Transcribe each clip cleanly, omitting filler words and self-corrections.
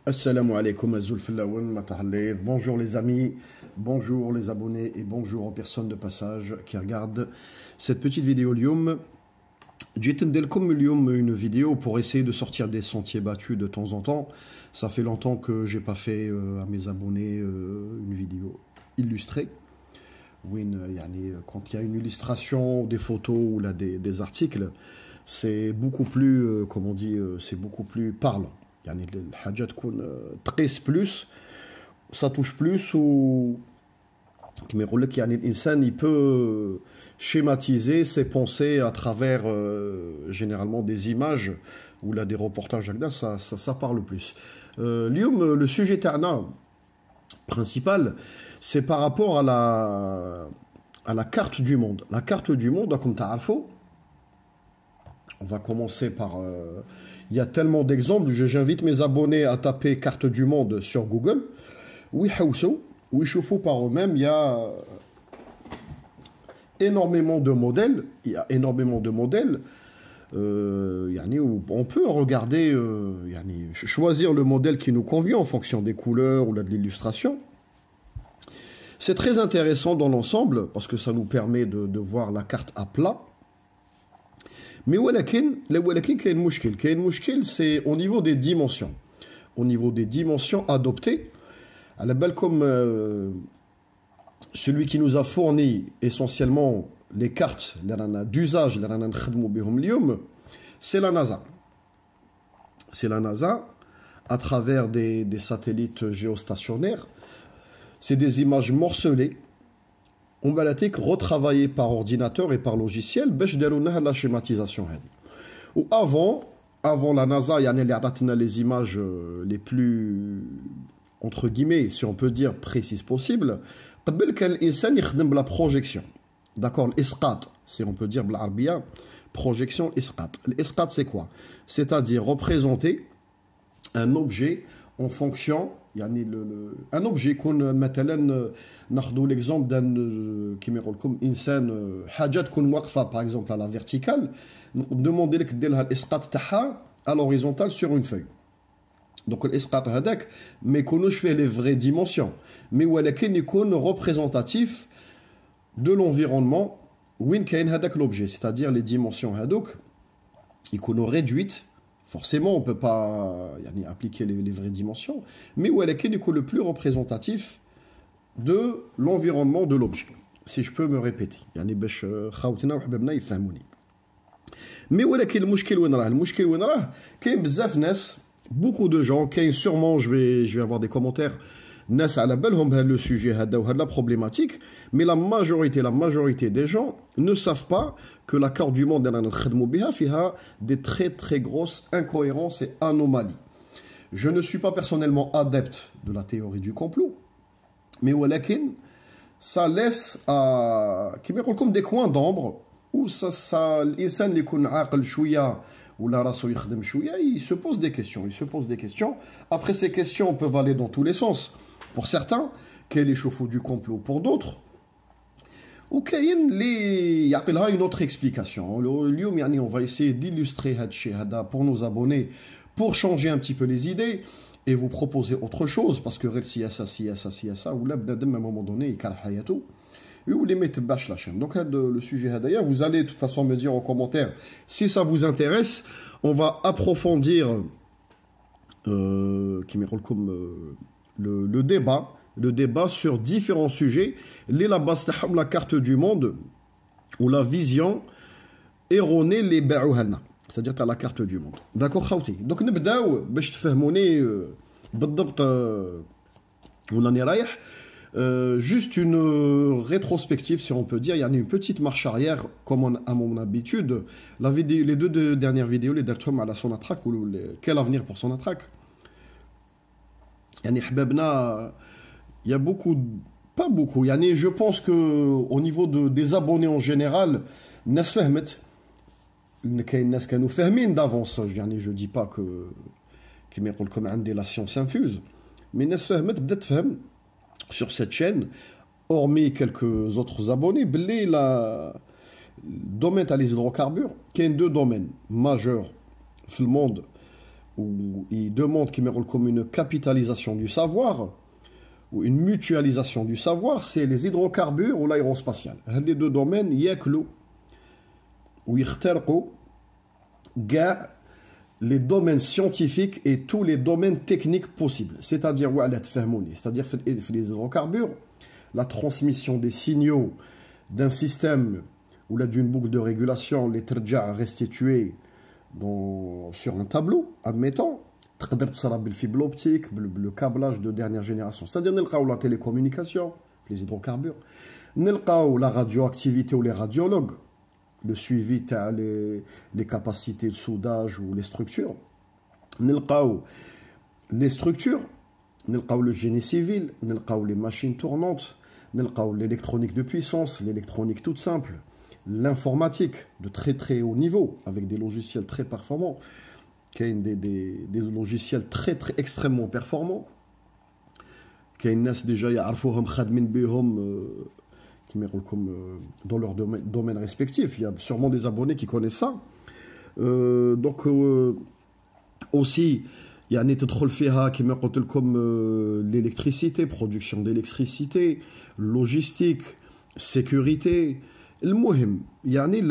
Assalamu alaikum azul fillaoun matahallil. Bonjour les amis, bonjour les abonnés et bonjour aux personnes de passage qui regardent cette petite vidéo Lyoum. J'ai tendelkom Lyoum une vidéo pour essayer de sortir des sentiers battus de temps en temps. Ça fait longtemps que j'ai pas fait à mes abonnés une vidéo illustrée. Oui, quand il y a une illustration, des photos ou là, des articles, c'est beaucoup plus, comme on dit, c'est beaucoup plus parlant. يعني الحاجة تكون تقيس plus, ça touche plus ou كما يقول لك يعني الإنسان il peut schématiser ses pensées à travers généralement des images ou là des reportages ça parle plus. اليوم le sujet تاعنا principal c'est par rapport à la carte du monde. La carte du monde comme تعرفوا. On va commencer par... il y a tellement d'exemples. J'invite mes abonnés à taper carte du monde sur Google. Oui, par eux-mêmes, il y a énormément de modèles. Il y a énormément de modèles. On peut regarder, choisir le modèle qui nous convient en fonction des couleurs ou de l'illustration. C'est très intéressant dans l'ensemble parce que ça nous permet de voir la carte à plat. Mais c'est au niveau des dimensions. Au niveau des dimensions adoptées, à la belle comme celui qui nous a fourni essentiellement les cartes d'usage, c'est la NASA. C'est la NASA à travers des satellites géostationnaires. C'est des images morcelées. On va retravailler par ordinateur et par logiciel la schématisation. Ou avant la NASA, il y a les images les plus, entre guillemets, si on peut dire, précises possibles. La projection. D'accord, l'isqat, si on peut dire, projection isqat. L'isqat, c'est quoi? C'est-à-dire représenter un objet en fonction... un objet qu'on مثلا ناخذ l'exemple d'un كيما يقول لكم انسان حاجه تكون واقفه par exemple à la verticale demander لك دير لها الاسقاط تاعها à l'horizontale sur une feuille. Donc الاسقاط هذاك ما يكونوش فيه les vraies dimensions mais ولكن يكون représentatif de l'environnement وين كاين هذاك l'objet, c'est-à-dire les dimensions هذوك يكونوا réduites. Forcément, on ne peut pas appliquer les vraies dimensions, mais où est le plus représentatif de l'environnement de l'objet. Si je peux me répéter. Mais où est beaucoup de gens, sûrement je vais avoir des commentaires, le sujet la problématique, mais la majorité des gens ne savent pas que la carte du monde a des très très grosses incohérences et anomalies. Je ne suis pas personnellement adepte de la théorie du complot, mais ça laisse comme des coins d'ombre où il se pose des questions. Après, ces questions peuvent aller dans tous les sens. Pour certains, quel est l'échauffour du complot? Pour d'autres, il y a une autre explication. On va essayer d'illustrer pour nos abonnés, pour changer un petit peu les idées et vous proposer autre chose, parce que ou là, à un moment donné, il ou les mettre la chaîne. Donc, le sujet d'ailleurs, vous allez de toute façon me dire en commentaire si ça vous intéresse. On va approfondir le débat sur différents sujets. La carte du monde ou la vision erronée les ba'ouhalna, c'est-à-dire la carte du monde. D'accord, khawti. Donc نبداو باش تفهموني بالضبط وين راني رايح. Juste une rétrospective, si on peut dire. Il y a une petite marche arrière, comme à mon habitude. Les deux dernières vidéos, les Deltom à la Sonatrach, ou quel avenir pour Sonatrach. Il y a beaucoup, pas beaucoup. Je pense qu'au niveau des abonnés en général, nous d'avance. Je ne dis pas que la science infuse, mais nous sur cette chaîne, hormis quelques autres abonnés, le domaine des hydrocarbures, qui est deux domaines majeurs dans le monde où il demande qu'il y ait comme une capitalisation du savoir ou une mutualisation du savoir, c'est les hydrocarbures ou l'aérospatial. Les deux domaines, ياكلوا ويخترقوا كاع les domaines scientifiques et tous les domaines techniques possibles. C'est-à-dire, c'est-à-dire les hydrocarbures, la transmission des signaux d'un système ou là d'une boucle de régulation, les terja restitués sur un tableau, admettons, le fibre optique, le câblage de dernière génération. C'est-à-dire la télécommunication, les hydrocarbures, la radioactivité ou les radiologues, le suivi les capacités de soudage ou les structures. Les structures, le génie civil, les machines tournantes, l'électronique de puissance, l'électronique toute simple, l'informatique de très très haut niveau, avec des logiciels très performants, des logiciels très très extrêmement performants, déjà dans leur domaine respectif. Il y a sûrement des abonnés qui connaissent ça. Aussi, il y a comme l'électricité, production d'électricité, logistique, sécurité. المهم يعني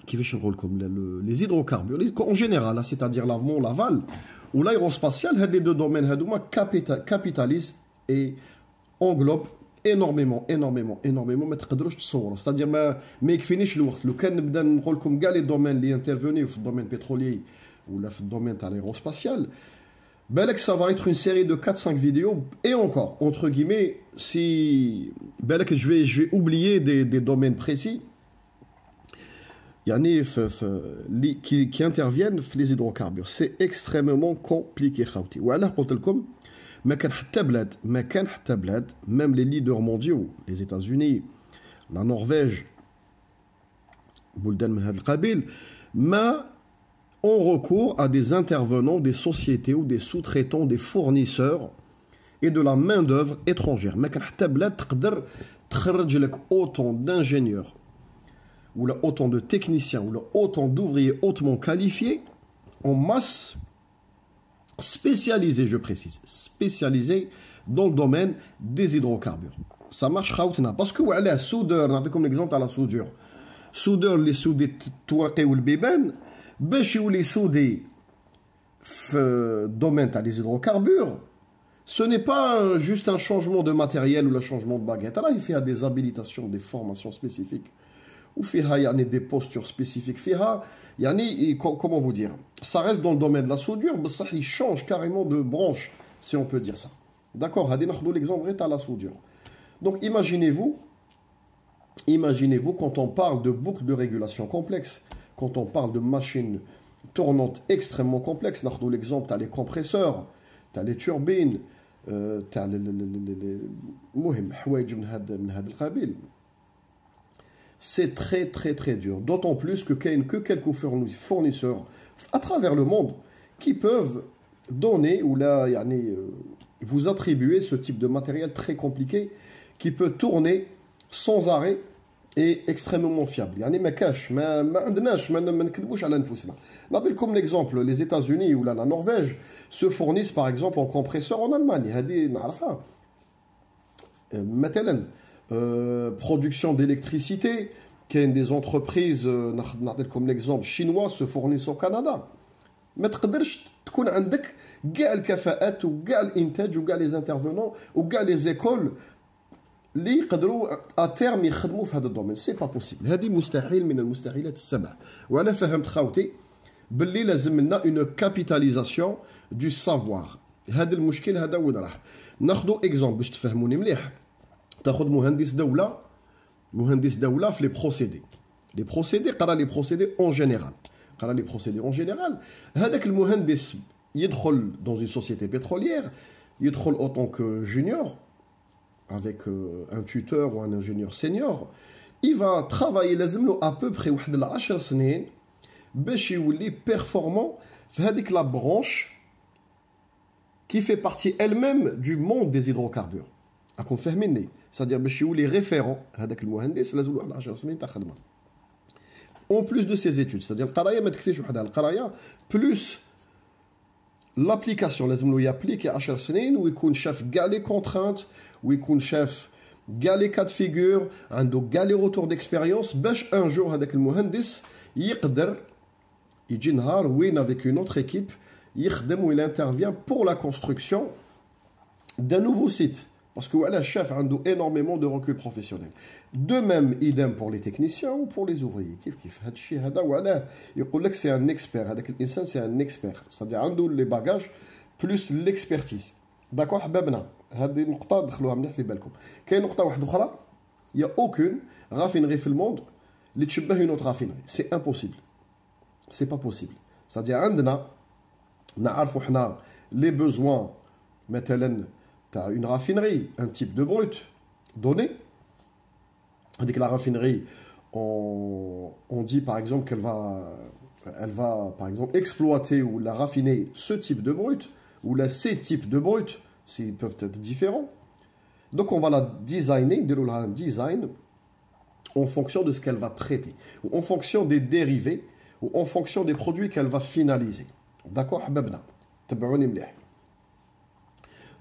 كيفاش نقول لكم les hydrocarbures en général, c'est-à-dire l'amont, l'aval ou l'aérospatial, هاد les deux domaines هادوما capitalisent et englobent énormément ما تقدروش تصوروا. C'est-à-dire ما يكفينيش الوقت لو كان نبدا نقول لكم كاع لي دومين اللي انترفوني في الدومين بتروليي ولا في الدومين تاع l'aérospatial. Belek, ça va être une série de 4-5 vidéos, et encore, entre guillemets, si Belek, je vais oublier des domaines précis qui interviennent dans les hydrocarbures. C'est extrêmement compliqué. Même les leaders mondiaux, les États-Unis, la Norvège, ont recours à des intervenants, des sociétés ou des sous-traitants, des fournisseurs et de la main-d'œuvre étrangère. Mais autant d'ingénieurs, ou autant de techniciens, ou autant d'ouvriers hautement qualifiés, en masse, spécialisés, je précise, spécialisés dans le domaine des hydrocarbures. Ça marche parce que la soudeur, comme l'exemple à la soudure, soudeur, les soudés touaké ou le bébène, باش يولي سودي في domaine تاع les hydrocarbures, ce n'est pas juste un changement de matériel ou le changement de baguette. Là, il fait des habilitations, des formations spécifiques, ou fait des postures spécifiques. Comment vous dire, ça reste dans le domaine de la soudure, mais ça il change carrément de branche, si on peut dire ça. D'accord, l'exemple est à la soudure. Donc imaginez-vous quand on parle de boucles de régulation complexes, quand on parle de machines tournantes extrêmement complexes, nous avons l'exemple, tu as les compresseurs, tu as les turbines, tu as c'est très très très dur. D'autant plus que quelques fournisseurs à travers le monde qui peuvent donner ou là, vous attribuer ce type de matériel très compliqué qui peut tourner sans arrêt et extrêmement fiable. Comme l'exemple, les États-Unis ou la Norvège se fournissent par exemple en compresseur en Allemagne. Production d'électricité, des entreprises, comme l'exemple chinois, se fournissent au Canada. ما تقدرش تكون عندك كاع الكفاءات وكاع الانتاج وكاع les intervenants وكاع les écoles اللي يقدروا اتيرم يخدموا في هذا الدومين. سي با بوسيبل، هذه مستحيل من المستحيلات السبع. وانا فهمت خاوتي باللي لازم لنا اون كابيتاليزاسيون دو سافوار. هذا المشكل هذا وين راح ناخذوا اكزومبل باش تفهموني مليح. تاخذ مهندس دوله في لي بروسيدي. لي بروسيدي قرا لي بروسيدي اون جينيرال. قرا لي بروسيدي اون جينيرال. هذاك المهندس يدخل dans une société pétrolière, يدخل en tant que junior avec un tuteur ou un ingénieur senior, il va travailler لازم à peu près واحد 10 سنين باش يولي performant في هذيك la branche qui fait partie elle-même du monde des hydrocarbures. راكم فاهميني؟ c'est-à-dire باش يولي référent هذاك المهندس لازم له 10 سنين تاع خدمه. en plus de ses études. C'est-à-dire le plus l'application, لازم له يابليكي 10 سنين ويكون شاف كاع لي contraintes ويكون شاف كاع لي cas de figure عنده كاع لي retours d'expérience باش un jour هذاك المهندس يقدر يجي نهار وين avec une autre équipe يخدم و il intervient pour la construction d'un nouveau site. Parce que voilà, chef a énormément de recul professionnel. De même, idem pour les techniciens ou pour les ouvriers. Il que c'est un expert. C'est un expert. C'est-à-dire عنده les bagages plus l'expertise. D'accord, حبابنا. هذه النقطة دخلوها مليح في بالكم. كاين نقطة واحدة أخرى. Il n'y a aucune raffinerie في الموند اللي تشبه une autre raffinerie. C'est impossible. C'est pas possible. C'est-à-dire عندنا نعرفوا حنا les besoins مثلا une raffinerie, un type de brut donné. Avec la raffinerie, on dit par exemple qu'elle va par exemple exploiter ou la raffiner ce type de brut ou ces types de brut, s'ils peuvent être différents. Donc on va la designer, un design en fonction de ce qu'elle va traiter, ou en fonction des dérivés, ou en fonction des produits qu'elle va finaliser. D'accord, hababna. Tabaouni mlih.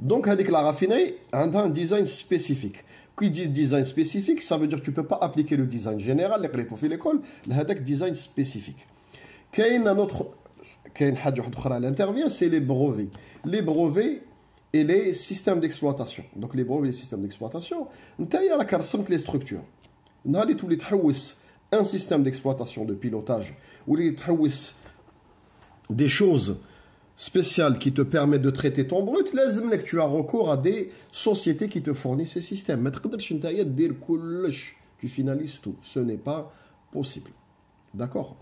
Donc, avec la raffinerie, on a un design spécifique. Qui dit design spécifique, ça veut dire que tu ne peux pas appliquer le design général, les l'école, un design spécifique. Qu'un autre, qu'un elle intervient, c'est les brevets. Les brevets et les systèmes d'exploitation. Donc, les brevets et les systèmes d'exploitation, on a la carte les structures. On a tous les un système d'exploitation, de pilotage, ou les des choses spécial qui te permet de traiter ton brut, لازم que tu as recours à des sociétés qui te fournissent ces systèmes. ما تقدرش نتايا دير كلش tu finalises tout. Ce n'est pas possible. D'accord?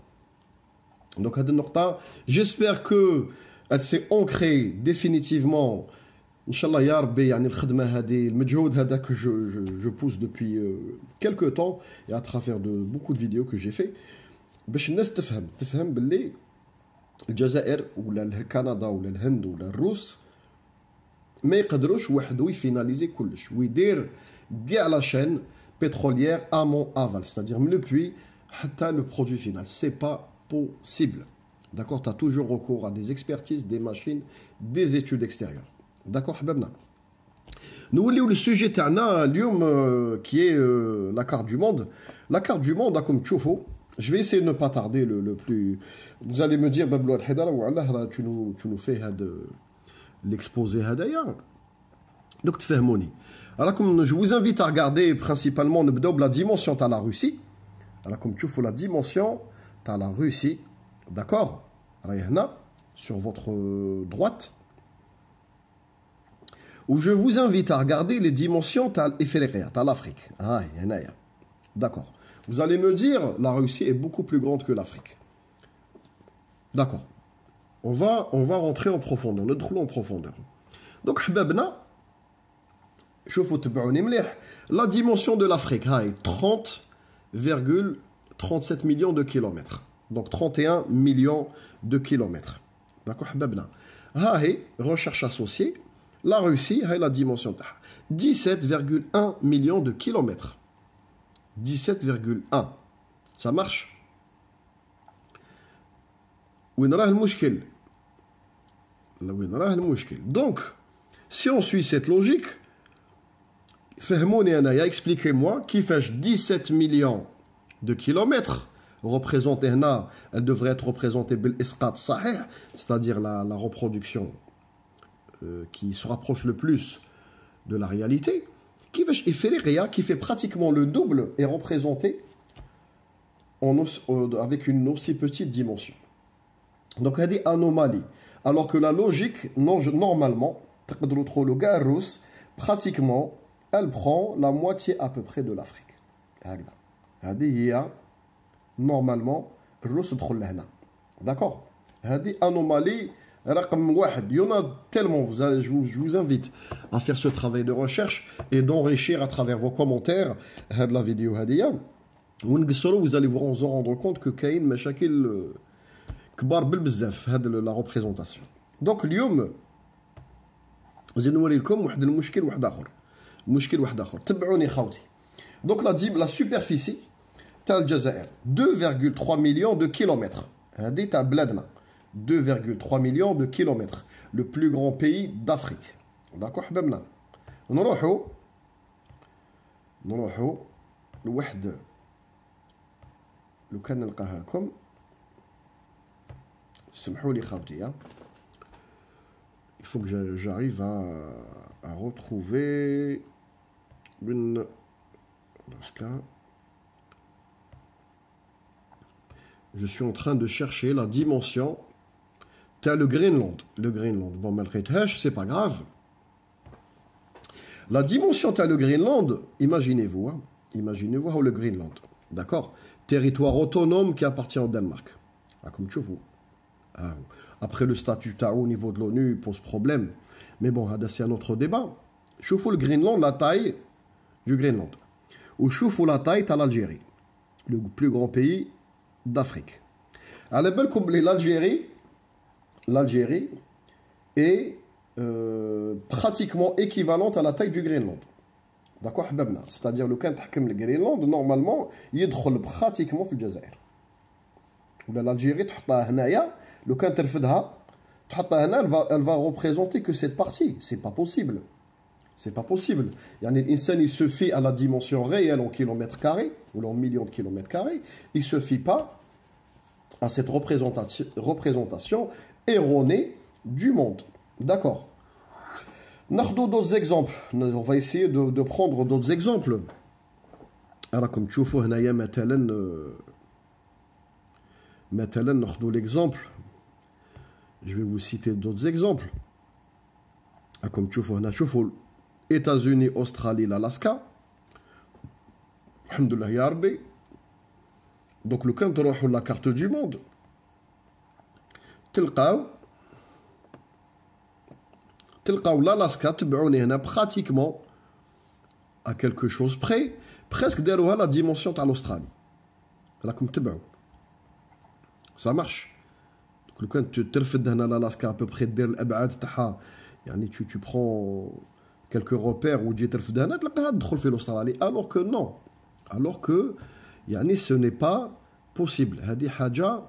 Donc هذه النقطة, j'espère que elle s'est ancrée définitivement. Inch'Allah ya Rabbi, يعني الخدمة هذه المجهود هذا que je pousse depuis quelques temps et à travers de beaucoup de vidéos que j'ai fait باش الناس تفهم باللي الجزائر ولا الكندا ولا الهند ولا الروس ما يقدروش وحده يفيناليزي كلش ويدير كاع لا شين pétrolière amont aval, c'est-à-dire le puits حتى le produit final. C'est pas possible. D'accord, tu as toujours recours à des expertises, des machines, des études extérieures. D'accord, حبابنا. نوليو le sujet تاعنا اليوم qui est la carte du monde. La carte du monde, comme تشوفوا, je vais essayer de ne pas tarder le plus. Vous allez me dire, Bablouad Haidara, tu nous fais l'exposé Hadaya. Donc, tfahmouni. Alors, comme je vous invite à regarder principalement la dimension de la Russie. Alors, comme tu vois la dimension de la Russie, d'accord? Sur votre droite. Où je vous invite à regarder les dimensions de l'Afrique. Ah, d'accord. Vous allez me dire, la Russie est beaucoup plus grande que l'Afrique. D'accord. On va rentrer en profondeur. ندخلوا en profondeur. Donc, حبابنا, شوفوا تبعوني مليح. La dimension de l'Afrique, 30,37 millions de kilomètres. Donc, 31 millions de kilomètres. D'accord, حبابنا. Recherche associée. La Russie, la dimension, 17,1 millions de kilomètres. 17,1. Ça marche? Donc, si on suit cette logique, expliquez-moi qui fait 17 millions de kilomètres représentée, elle devrait être représentée c'est-à-dire la reproduction qui se rapproche le plus de la réalité. Qui fait pratiquement le double est représenté avec une aussi petite dimension. Donc, il y a des anomalies. Alors que la logique, normalement, pratiquement, elle prend la moitié à peu près de l'Afrique. Normalement, d'accord? Il y a des anomalies. Il y en a tellement, je vous invite à faire ce travail de recherche et d'enrichir à travers vos commentaires la vidéo. Vous allez vous en rendre compte que Kain Meshakil Kbar Bilbzef, la représentation. Donc, اليوم نوري لكم واحد المشكل واحد آخر. مشكل واحد آخر. تبعوني خوتي. Donc, la superficie تاع الجزائر 2,3 millions de kilomètres. هذه تاع بلادنا 2,3 millions de kilomètres. Le plus grand pays d'Afrique. D'accord حبابنا. نروحوا لواحد لو كان نلقاها لكم سمحوا لي خاوتي. Il faut que j'arrive à retrouver une... Je suis en train de chercher la dimension. T'as le Groenland. Le Groenland. Bon, malgré tout, c'est pas grave. La dimension t'as le Groenland, imaginez-vous. Imaginez-vous le Groenland. D'accord? Territoire autonome qui appartient au Danemark. Ah, comme tu vois. Ah, après, le statut au niveau de l'ONU pose problème. Mais bon, c'est un autre débat. Je fous le Groenland, la taille du Groenland. Ou je fous la taille de l'Algérie, le plus grand pays d'Afrique. À la belle comme l'Algérie est pratiquement équivalente à la taille du Groenland. D'accord, c'est-à-dire le quand le Groenland, normalement, il est pratiquement dans le Jazair. L'Algérie, le quand elle va représenter que cette partie. C'est pas possible. C'est pas possible. Il se fie à la dimension réelle en kilomètres carrés ou en millions de kilomètres carrés. Il se fie pas à cette représentation erronée du monde. D'accord. D'autres exemples. On va essayer de prendre d'autres exemples. Alors comme tu vois, l'exemple. Je vais vous citer d'autres exemples. Comme tu vois, États-Unis, Australie, l'Alaska. Alhamdulillah ya Rabbi. Donc le quand on la carte du monde, تلقاو l'Alaska تبعوني هنا pratiquement à quelque chose près, presque داروها la dimension تاع l'Australie. راكم تبعوا. Ça marche. Donc le quand tu ترفد هنا l'Alaska à peu près دير الابعاد تاعها. يعني tu prends quelques repères où tu ترفد هنا تلقاها تدخل في l'Australie, alors que non. Alors que يعني ce n'est pas possible. هذه حاجة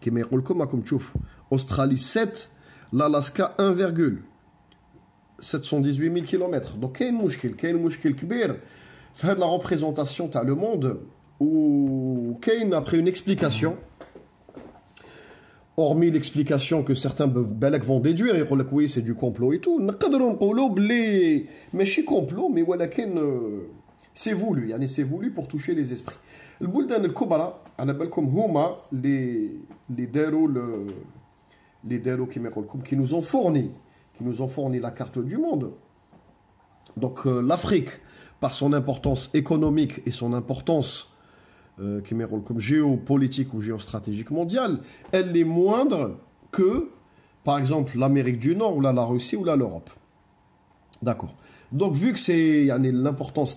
كما يقول لكم راكم تشوفوا Australie 7, l'Alaska 1,718 000 km. Donc كاين مشكل كبير في هذه la représentation تاع le monde où كاين après une explication, hormis l'explication que certains vont déduire et dire oui c'est du complot et tout, نقدروا نقولوا بلي ماشي complot mais ولكن c'est voulu, c'est voulu pour toucher les esprits. Le buldan al-kubra, على بالكم هما les déros qui nous ont fourni la carte du monde. Donc l'Afrique, par son importance économique et son importance comme géopolitique ou géostratégique mondiale, elle est moindre que, par exemple, l'Amérique du Nord ou la Russie ou l'Europe. D'accord. Donc vu que c'est l'importance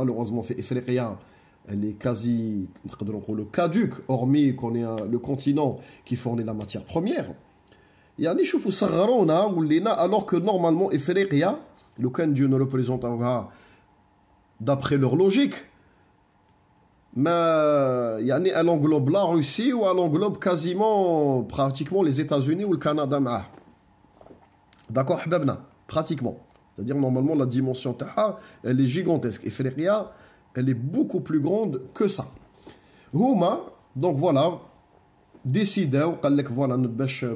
malheureusement fait Ifriqiya, elle est quasi caduque, hormis qu'on ait le continent qui fournit la matière première. Alors que normalement Ifriqiya, le can Dieu ne représente d'après leur logique, mais elle englobe la Russie ou elle englobe quasiment pratiquement les États-Unis ou le Canada. D'accord, Hababna, pratiquement. C'est-à-dire, normalement, la dimension Taha, elle est gigantesque. Et Ifriqiya, elle est beaucoup plus grande que ça. Houma, donc voilà, décidé, voilà,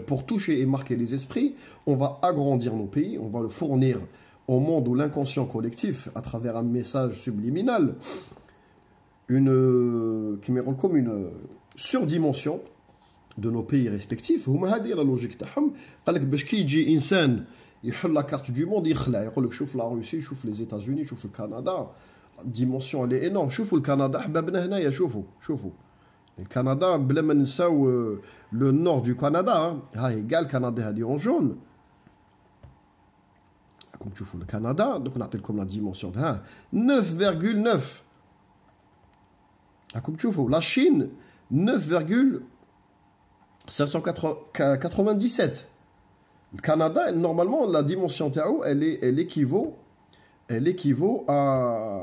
pour toucher et marquer les esprits, on va agrandir nos pays, on va le fournir au monde ou l'inconscient collectif à travers un message subliminal, qui me rend comme une surdimension de nos pays respectifs. Houma, c'est la logique Taham, باش كي يجي إنسان يحل la carte du monde, يخلع يقول لك شوف la Russie, شوف les États-Unis, شوف le Canada. La dimension elle est énorme. شوفوا le Canada حبابنا هنايا شوفوا. Le Canada بلا ما نساو le nord du Canada, ها égal Canada هذه en jaune. Comme تشوفوا le Canada, donc نعطي لكم la dimension ها 9,9. Comme تشوفوا la Chine 9,597. Le Canada, normalement, la dimension Tao, elle équivaut à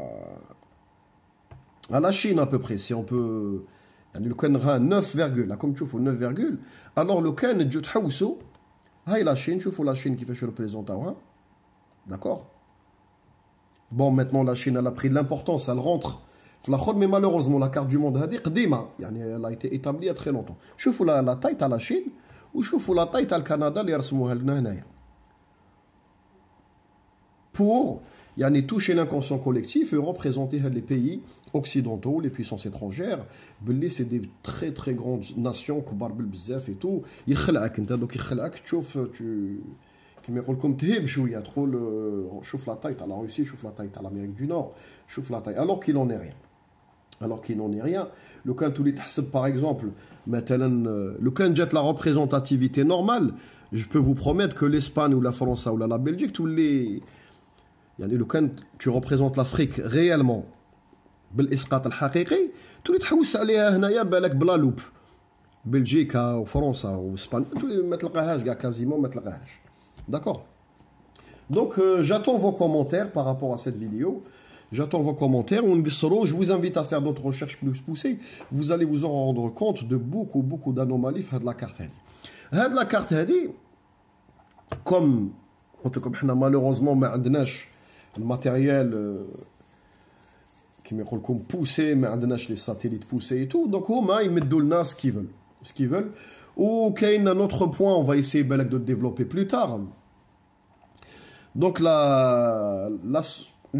à la Chine à peu près, si on peut, le can 9, comme tu vois 9, alors le can du thaousso, la Chine, tu vois la Chine qui fait le représentant, d'accord. Bon, maintenant la Chine elle a pris de l'importance, elle rentre. Mais malheureusement la carte du monde elle a été établie il y a très longtemps. Je vois la taille à la Chine ou je vois la taille à le Canada pour toucher l'inconscient collectif et représenter les pays occidentaux, les puissances étrangères. C'est des très très grandes nations qui barbent bzaf et tout. Ils donc tu كما يقول لكم تهيب شويه تقول شوف لا تايت على روسيا شوف لا تايت على l'Amérique du Nord شوف لا تايت alors qu'il n'en est rien alors qu'il n'en est rien لو كان تولي تحسب par exemple مثلا لو كان جات la représentativité normale je peux vous promettre que l'Espagne ou la France ou la Belgique تولي يعني لو كان tu représentes l'Afrique réellement بالاسقاط الحقيقي تولي تحوس عليها هنايا بالك بلا لوب بلجيكا وفرنسا واسبانيا ما تلقاهاش كاع كازيمون ما تلقاهاش. D'accord. Donc, j'attends vos commentaires par rapport à cette vidéo. J'attends vos commentaires. Je vous invite à faire d'autres recherches plus poussées. Vous allez vous en rendre compte de beaucoup d'anomalies dans la carte. Dans la carte, comme malheureusement, ما عندناش le matériel qui me comme poussé, ما عندناش les satellites poussés et tout. Donc, ils mettent لنا ce qu'ils veulent. Ce qu'ils veulent. Ou qu'il y a un autre point, on va essayer de le développer plus tard. Donc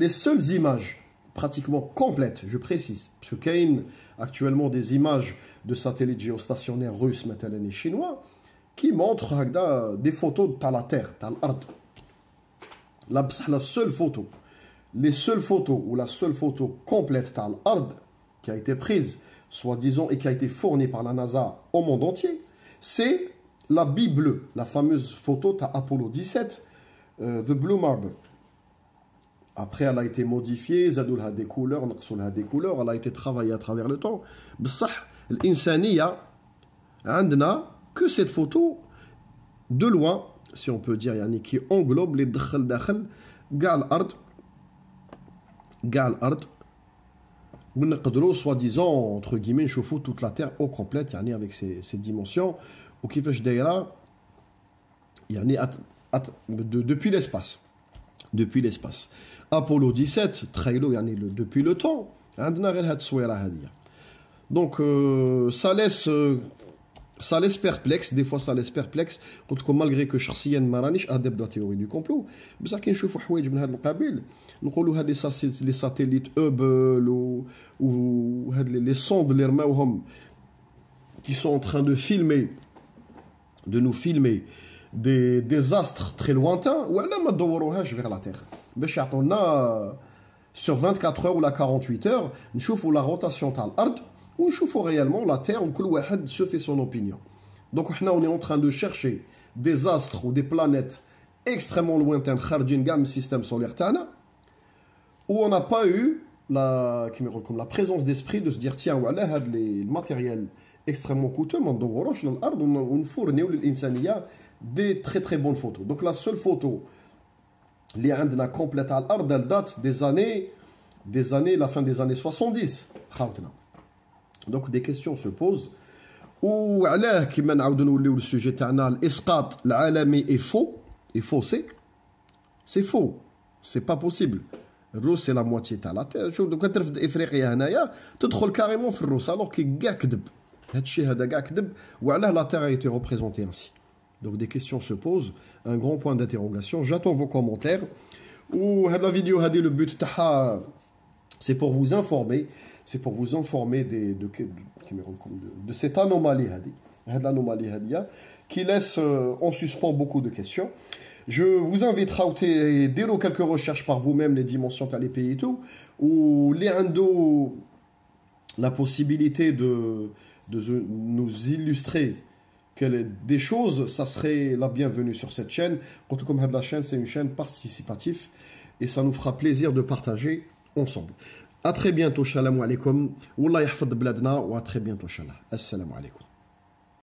les seules images pratiquement complètes, je précise, parce qu'il y a actuellement des images de satellites géostationnaires russes, maintenant et chinois, qui montrent des photos de la Terre, de l'Ard. La seule photo, les seules photos ou la seule photo complète de l'Ard qui a été prise, soi-disant, et qui a été fournie par la NASA au monde entier, c'est la bille bleue, la fameuse photo d'Apollo 17, The Blue Marble. Après, elle a été modifiée, Zadoul a des couleurs, Naqsoul a des couleurs, elle a été travaillée à travers le temps. B'sah, l'insaniya, عندنا que cette photo, de loin, si on peut dire, qui englobe les dakhal, gal ard, ونقدروا soi-disant entre guillemets نشوفوا toute la Terre au complète avec ses dimensions وكيفاش دايره depuis l'espace Apollo 17 تخيلوا depuis le temps عندنا غير هاد التصويره هذه. Donc ça laisse perplexe, des fois ça laisse perplexe. Malgré que شخصيا ما رانيش adepte de la théorie du complot, بصح كي نشوفوا حوايج من هذا القبيل نقولوا هاد les satellites Hubble ou هاد les sondes اللي رماوهم qui sont en train de nous filmer des astres très lointains وعلى ما تدوروهاش vers la Terre باش يعطونا sur 24 heures ou la 48 heures نشوفوا la rotation تاع الارض ونشوفوا réellement la Terre où كل واحد se fait son opinion. Donc on est en train de chercher des astres ou des planètes extrêmement lointaines خارجين كاع من السيستème solaire تاعنا où on n'a pas eu la présence d'esprit de se dire tiens voilà هاد le matériel extrêmement coûteux ما ندوروش للارض ونفورنيو للانسانيه des très bonnes photos. Donc la seule photo اللي عندنا complète على الارض elle date des années la fin des années 70 خاوتنا. Donc des questions se posent. وعلاه كيما نعاودو نوليو للسوجي تاعنا الاسقاط العالمي est faussé. C'est faux. C'est pas possible. الروس سي لا موتي تاع لا تير. شوف دوكا ترفد افريقيا هنايا تدخل كاريمون في الروس الوغ كي كاع كذب. هادشي هذا كاع كذب وعلاه لا تير a été représentée ainsi. Donc des questions se posent, un grand point d'interrogation. J'attends vos commentaires. Ou la vidéo le but تاعها c'est pour vous informer. C'est pour vous informer de cette anomalie qui laisse en suspens beaucoup de questions. Je vous invite à faire quelques recherches par vous-même, les dimensions à les pays et tout, ou les indo la possibilité de nous illustrer des choses, ça serait la bienvenue sur cette chaîne. Comme la chaîne, c'est une chaîne participative et ça nous fera plaisir de partager ensemble. À très bientôt, shalom alaikum. Wallah yahfad bladna, ou à très bientôt, shalom. Assalamu alaikum.